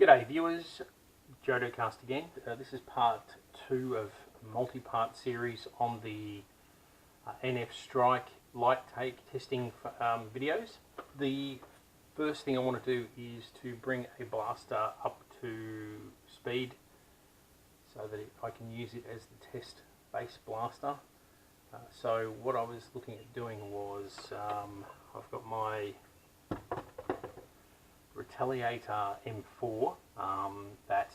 G'day viewers, JodoCast again. This is part 2 of a multi-part series on the NF Strike light take testing videos. The first thing I want to do is to bring a blaster up to speed so that I can use it as the test base blaster. So what I was looking at doing was I've got my Retaliator M4 that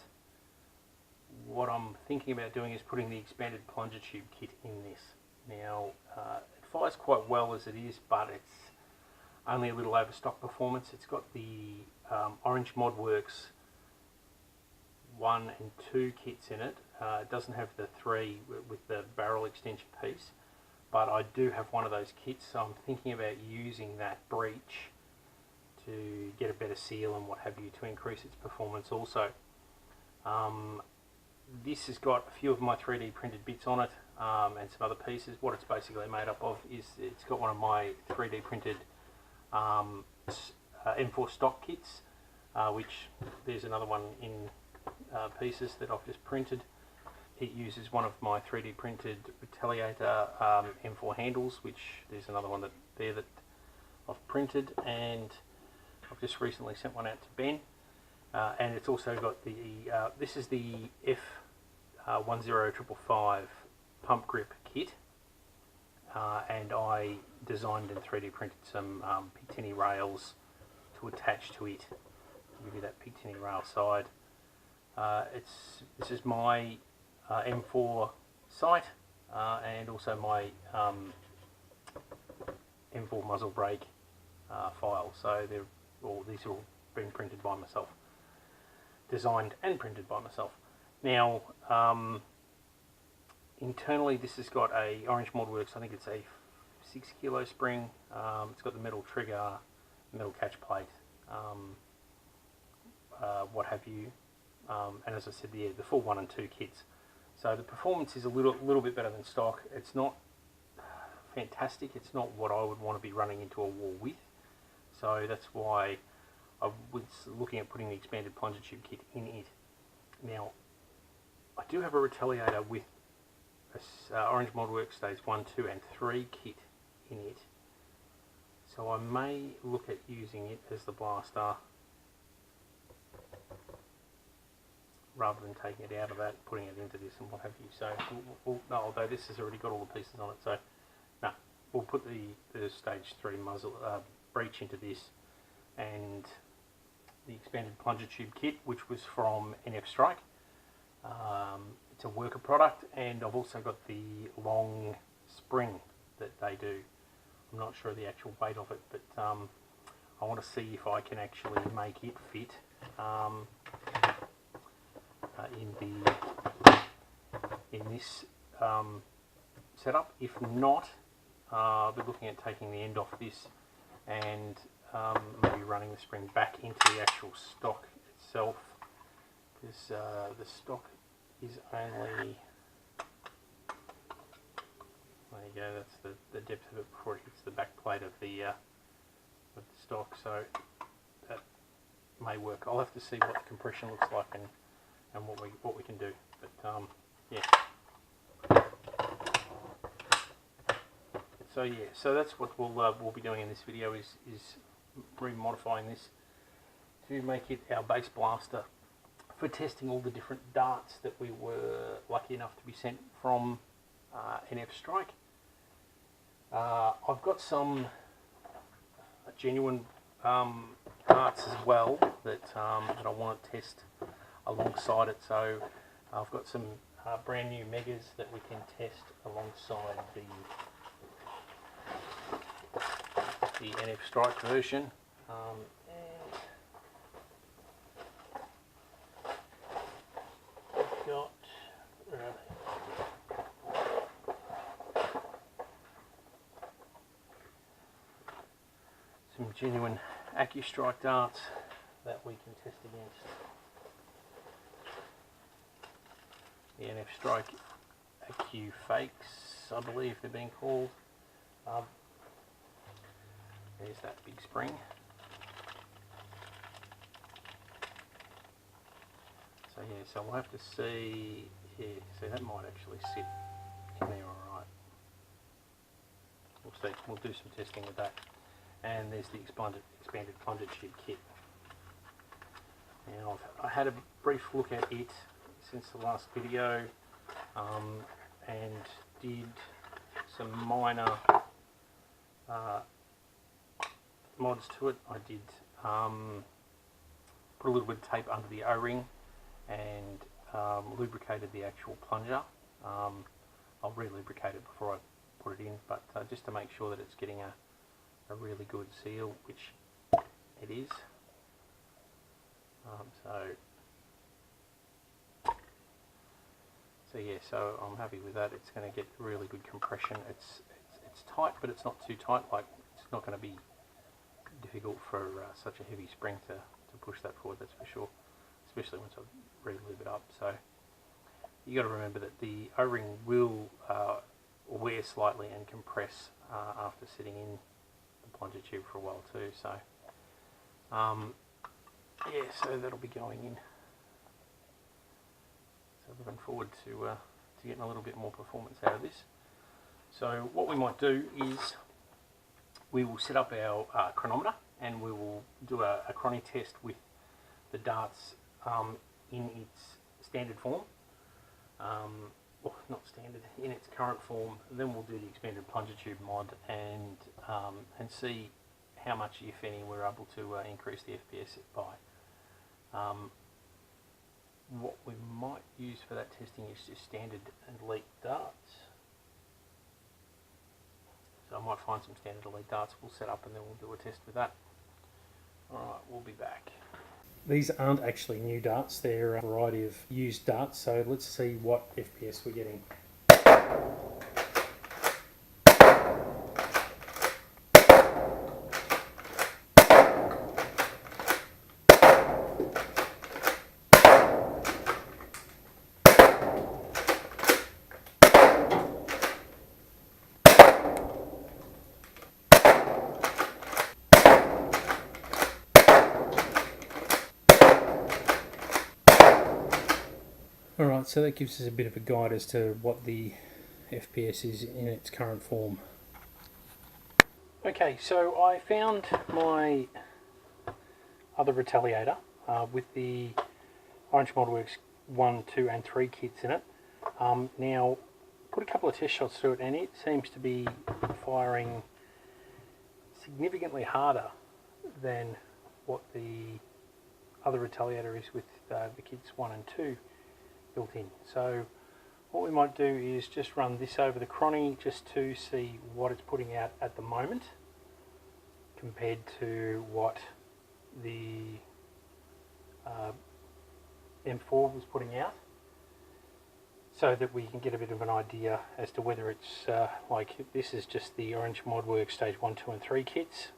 what I'm thinking about doing is putting the expanded plunger tube kit in this. Now it fires quite well as it is, but it's only a little overstock performance. It's got the Orange Modworks 1 and 2 kits in it. It doesn't have the 3 with the barrel extension piece, but I do have one of those kits, so I'm thinking about using that breech to get a better seal and what have you to increase its performance also. This has got a few of my 3D printed bits on it and some other pieces. What it's basically made up of is it's got one of my 3D printed M4 stock kits, which there's another one in pieces that I've just printed. It uses one of my 3D printed Retaliator M4 handles, which there's another one that I've printed, and I've just recently sent one out to Ben, and it's also got the this is the F10555 pump grip kit, and I designed and 3D printed some Picatinny rails to attach to it to give you that Picatinny rail side. This is my M4 sight and also my M4 muzzle brake file. So these are all being printed by myself, designed and printed by myself. Now internally this has got a Orange Modworks, I think it's a 6 kilo spring. It's got the metal trigger, metal catch plate, what have you, and as I said, the full 1 and 2 kits. So the performance is a little bit better than stock. It's not fantastic. It's not what I would want to be running into a war with. So that's why I was looking at putting the expanded plunger tube kit in it. Now, I do have a Retaliator with Orange Modworks Stage 1, 2 and 3 kit in it. So I may look at using it as the blaster rather than taking it out of that and putting it into this and what have you. So, no, although this has already got all the pieces on it, so no, we'll put the Stage 3 muzzle breech into this, and the expanded plunger tube kit, which was from NF Strike. It's a worker product, and I've also got the long spring that they do. I'm not sure of the actual weight of it, but I want to see if I can actually make it fit in this setup. If not, I'll be looking at taking the end off this and maybe running the spring back into the actual stock itself, because the stock is only, there you go, that's the depth of it before it hits the back plate of the stock, so that may work. I'll have to see what the compression looks like and what we can do, but yeah. So that's what we'll be doing in this video, is remodifying this to make it our base blaster for testing all the different darts that we were lucky enough to be sent from NF Strike. I've got some genuine darts as well that I want to test alongside it. So I've got some brand new Megas that we can test alongside the NF Strike version, and I've got, where are they? Some genuine AccuStrike darts that we can test against the NF Strike Accu Fakes, I believe they're being called. There's that big spring. yeah, so we'll have to see, yeah, so that might actually sit in there alright. We'll see, we'll do some testing with that. And there's the expanded plunger tube kit. Now I had a brief look at it since the last video, and did some minor mods to it. I did put a little bit of tape under the O-ring and lubricated the actual plunger. I'll re-lubricate it before I put it in, but just to make sure that it's getting a really good seal, which it is. So yeah, so I'm happy with that. It's going to get really good compression. It's tight, but it's not too tight. Like, it's not going to be difficult for such a heavy spring to push that forward. That's for sure. Especially once I re-lube it up. So you got to remember that the O-ring will wear slightly and compress after sitting in the plunger tube for a while too. So yeah, so that'll be going in. So looking forward to getting a little bit more performance out of this. So what we might do is we will set up our chronometer, and we will do a chrono test with the darts in its standard form. Well, not standard, in its current form. Then we'll do the expanded plunger tube mod and see how much, if any, we're able to increase the FPS by. What we might use for that testing is just standard elite darts. So I might find some standard elite darts we'll set up, and then we'll do a test with that. Alright, we'll be back. These aren't actually new darts, they're a variety of used darts, so let's see what FPS we're getting. Alright, so that gives us a bit of a guide as to what the FPS is in its current form. Okay, so I found my other Retaliator with the Orange Modworks 1, 2 and 3 kits in it. Now, put a couple of test shots through it, and it seems to be firing significantly harder than what the other Retaliator is with the kits 1 and 2 built in. So what we might do is just run this over the chrono just to see what it's putting out at the moment compared to what the M4 was putting out, so that we can get a bit of an idea as to whether it's like, this is just the Orange Modworks stage 1, 2 and 3 kits.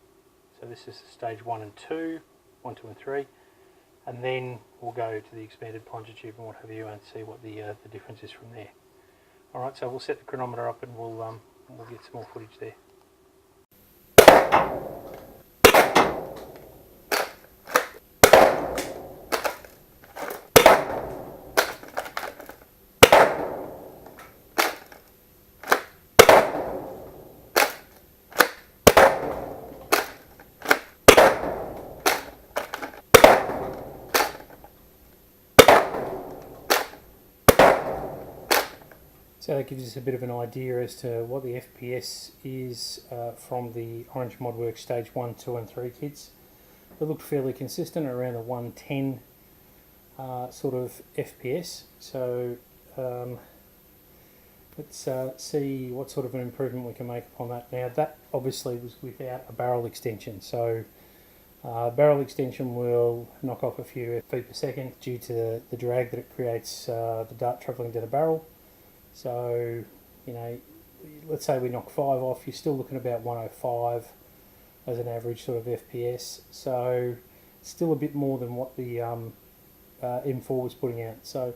So this is stage 1 and 2, 1, 2 and 3. And then we'll go to the expanded plunger tube and what have you, and see what the difference is from there. Alright, so we'll set the chronometer up, and we'll get some more footage there. So that gives us a bit of an idea as to what the FPS is from the Orange Modworks stage 1, 2 and 3 kits. They looked fairly consistent around the 110 sort of FPS. So let's see what sort of an improvement we can make upon that. Now, that obviously was without a barrel extension, so barrel extension will knock off a few feet per second due to the drag that it creates, the dart travelling down a barrel. So, you know, let's say we knock 5 off, you're still looking about 105 as an average sort of FPS. So, still a bit more than what the M4 was putting out. So,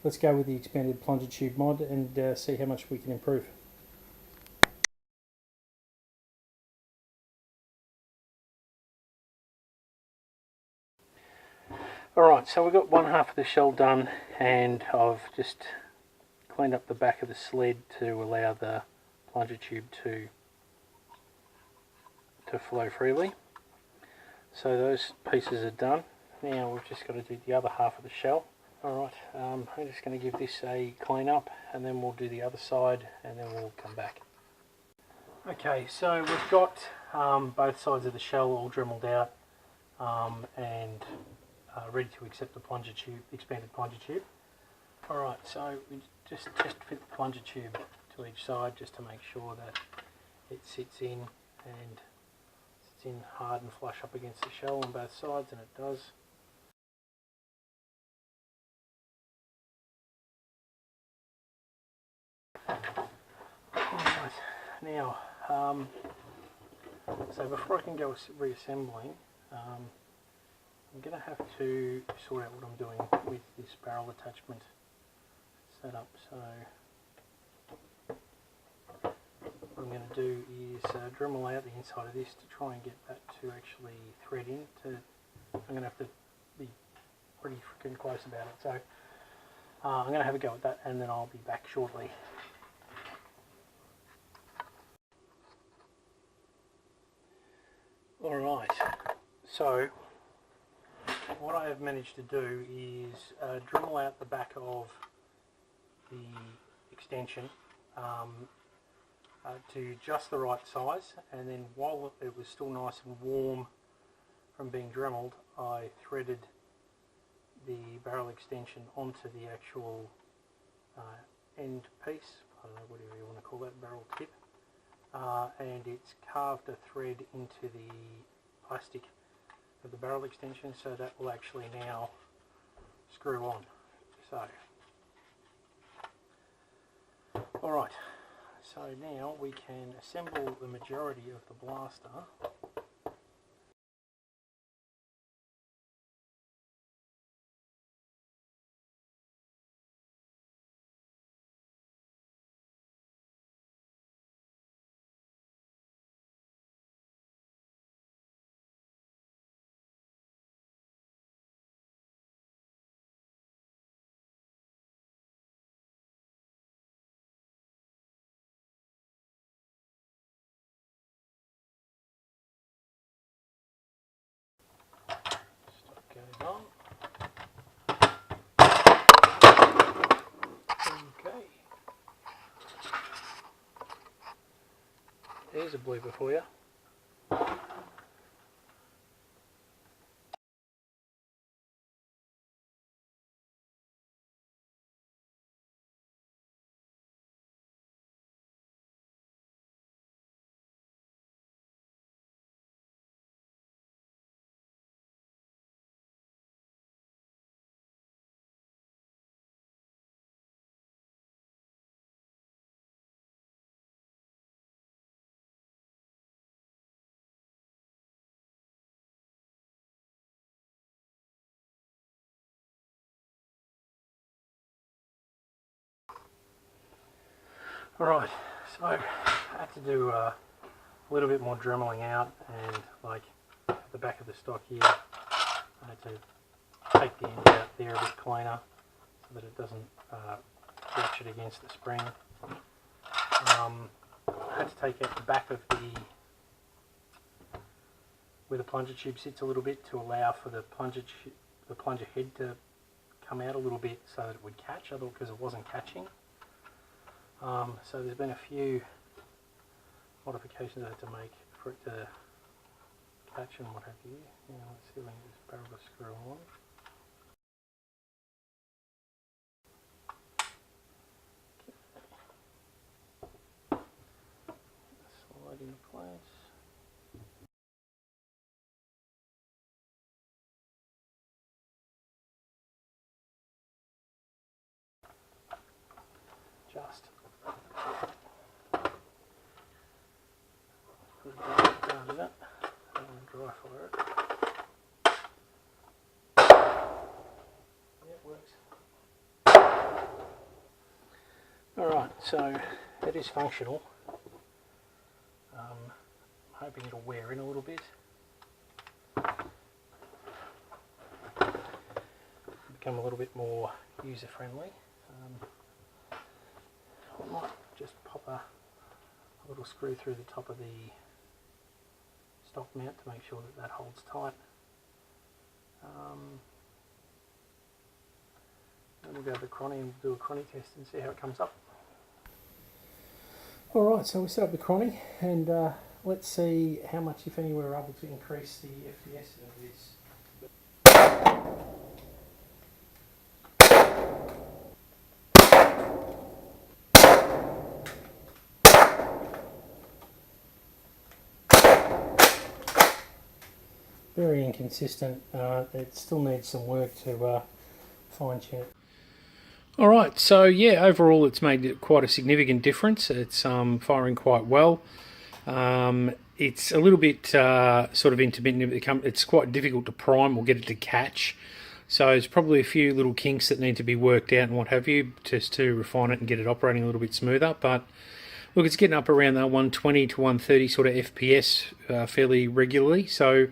let's go with the expanded plunger tube mod and see how much we can improve. Alright, so we've got one half of the shell done, and I've just cleaned up the back of the sled to allow the plunger tube to flow freely. So those pieces are done. Now we've just got to do the other half of the shell. Alright, I'm just going to give this a clean up, and then we'll do the other side, and then we'll come back. Okay, so we've got both sides of the shell all dremelled out and ready to accept the plunger tube, expanded plunger tube. Alright, so we just fit the plunger tube to each side just to make sure that it sits in hard and flush up against the shell on both sides, and it does. Right, now, so before I can go reassembling, I'm going to have to sort out what I'm doing with this barrel attachment setup. So what I'm going to do is Dremel out the inside of this to try and get that to actually thread in. I'm going to have to be pretty freaking close about it. So I'm going to have a go at that, and then I'll be back shortly. Alright, so what I have managed to do is Dremel out the back of the extension to just the right size, and then while it was still nice and warm from being Dremeled, I threaded the barrel extension onto the actual end piece, I don't know, whatever you want to call that, barrel tip, and it's carved a thread into the plastic of the barrel extension, so that will actually now screw on. So, alright, so now we can assemble the majority of the blaster. Going on. Okay. There's a blooper for you. Alright, so I had to do a little bit more dremeling out, and like at the back of the stock here, I had to take the end out there a bit cleaner so that it doesn't ratchet against the spring. I had to take out the back of where the plunger tube sits a little bit to allow for the plunger head to come out a little bit so that it would catch, because it wasn't catching. So there's been a few modifications I had to make for it to catch and what have you. Now let's see if I can just barrel the screw on. Slide into place. Just put it down in it and dry fire it. Yeah, it works. Alright, so it is functional. I'm hoping it'll wear in a little bit. become a little bit more user friendly. I might just pop a little screw through the top of the stock mount to make sure that that holds tight. Then we'll go to the chrony and do a chrony test and see how it comes up. Alright, so we set up the chrony and let's see how much, if any, we're able to increase the FPS of this. Very inconsistent. It still needs some work to fine tune it. Alright, so yeah, overall it's made quite a significant difference. It's firing quite well. It's a little bit sort of intermittent. It's quite difficult to prime or get it to catch. So there's probably a few little kinks that need to be worked out and what have you, just to refine it and get it operating a little bit smoother. But look, it's getting up around that 120 to 130 sort of FPS fairly regularly, so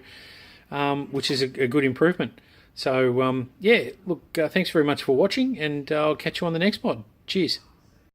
which is a good improvement. So yeah, look, thanks very much for watching, and I'll catch you on the next mod. Cheers.